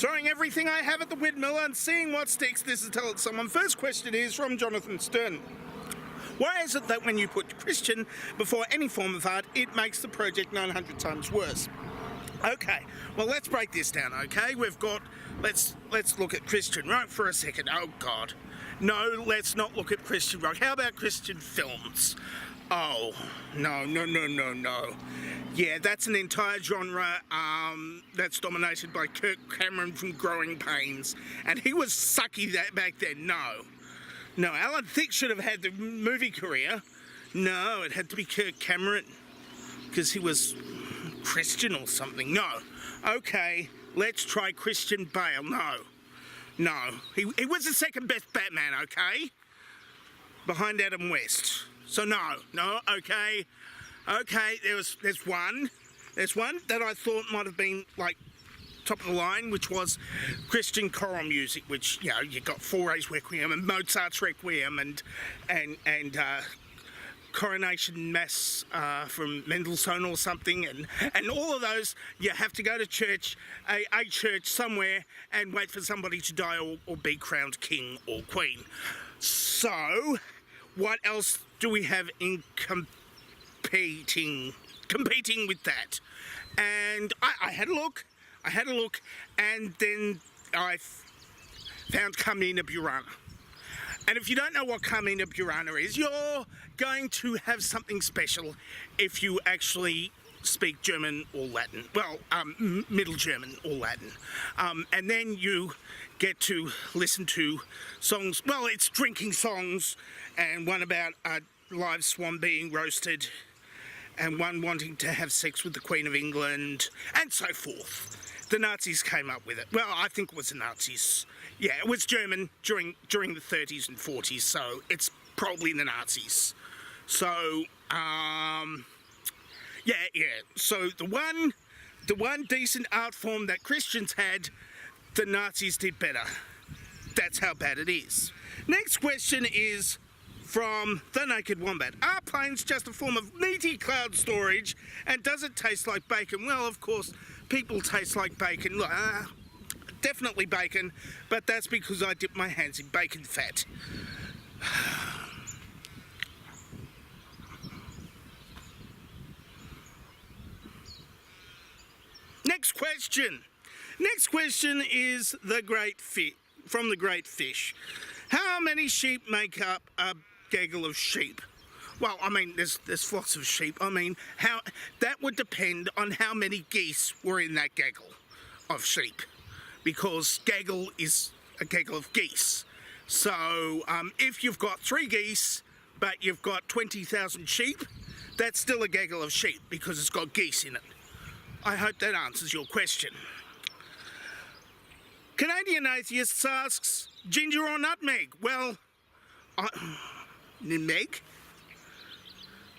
Throwing everything I have at the windmill and seeing what sticks. This is Tell It Someone. First question is from Jonathan Stern. Why is it that when you put Christian before any form of art, it makes the project 900 times worse? Okay, well, let's break this down, okay? Let's look at Christian rock for a second. Oh, God. No, let's not look at Christian rock. How about Christian films? Oh, no. Yeah, that's an entire genre that's dominated by Kirk Cameron from Growing Pains. And he was sucky back then. No, Alan Thicke should have had the movie career. No, it had to be Kirk Cameron because he was Christian or something. No. Okay, let's try Christian Bale. No. He was the second best Batman, okay? Behind Adam West. So no, okay. There's one that I thought might have been like top of the line, which was Christian choral music, which, you know, you got Fauré's Requiem and Mozart's Requiem and Coronation Mass from Mendelssohn or something, and all of those, you have to go to church, a church somewhere, and wait for somebody to die or be crowned king or queen. So, what else do we have in competing with that? And I had a look, and then I found Carmina Burana. And if you don't know what Carmina Burana is, you're going to have something special if you actually speak German or Latin. Well, Middle German or Latin. And then you get to listen to songs, well, it's drinking songs, and one about a live swan being roasted, and one wanting to have sex with the Queen of England, and so forth. The Nazis came up with it. Well, I think it was the Nazis. Yeah, it was German during the 30s and 40s, so it's probably the Nazis. So, yeah. So the one decent art form that Christians had, the Nazis did better. That's how bad it is. Next question is from The Naked Wombat. Are planes just a form of meaty cloud storage, and does it taste like bacon? Well, of course, people taste like bacon. Definitely bacon, but that's because I dip my hands in bacon fat. Next question is from The Great Fish. How many sheep make up a gaggle of sheep? Well, I mean, there's lots of sheep. I mean, that would depend on how many geese were in that gaggle of sheep, because gaggle is a gaggle of geese. So if you've got 3 geese, but you've got 20,000 sheep, that's still a gaggle of sheep because it's got geese in it. I hope that answers your question. Canadian Atheists asks, ginger or nutmeg? Well, Meg?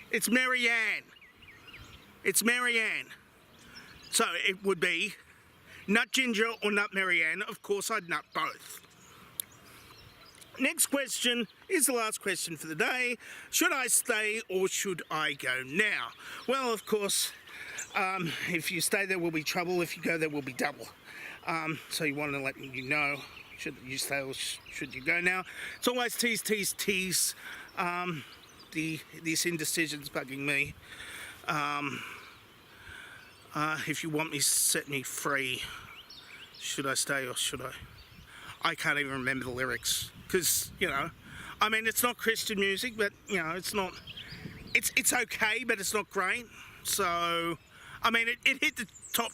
It's Marianne. So it would be nut ginger or nut Marianne. Of course, I'd nut both. Next question is the last question for the day. Should I stay or should I go now? Well, of course, if you stay there will be trouble. If you go there will be double. So you want to let me know, should you stay or should you go now? It's always tease. This indecision's bugging me. If you want me, set me free. Should I stay or should I? I can't even remember the lyrics because, you know, I mean, it's not Christian music, but, you know, it's not, it's okay, but it's not great. So, I mean, it hit the top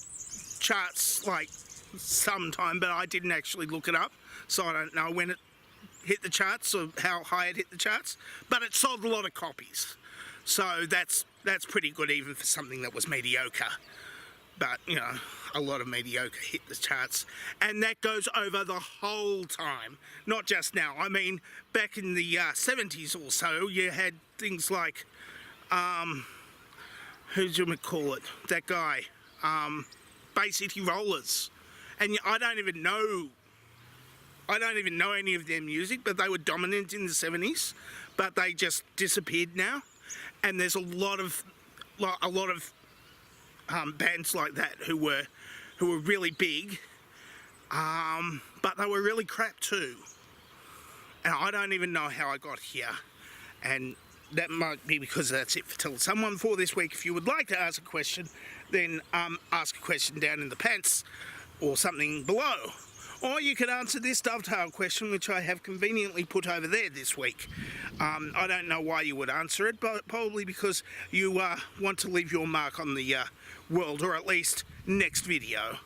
charts like sometime, but I didn't actually look it up, so I don't know when it hit the charts or how high it hit the charts, but it sold a lot of copies, so that's pretty good even for something that was mediocre. But, you know, a lot of mediocre hit the charts, and that goes over the whole time, not just now. I mean, back in the 70s or so, you had things like, who do you call it, that guy, Bay City Rollers, and I don't even know any of their music, but they were dominant in the 70s, but they just disappeared now. And there's a lot of bands like that who were really big, but they were really crap too. And I don't even know how I got here. And that might be because that's it for Tell Someone for this week. If you would like to ask a question, then ask a question down in the pants or something below. Or you could answer this dovetail question, which I have conveniently put over there this week. I don't know why you would answer it, but probably because you want to leave your mark on the world, or at least next video,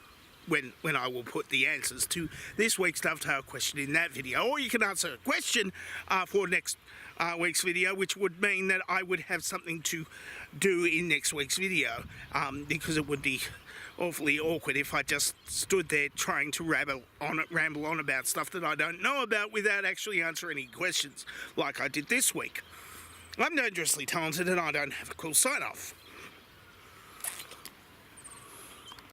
when I will put the answers to this week's dovetail question in that video. Or you can answer a question for next week's video, which would mean that I would have something to do in next week's video, because it would be awfully awkward if I just stood there trying to ramble on about stuff that I don't know about without actually answering any questions like I did this week. I'm dangerously talented and I don't have a cool sign-off.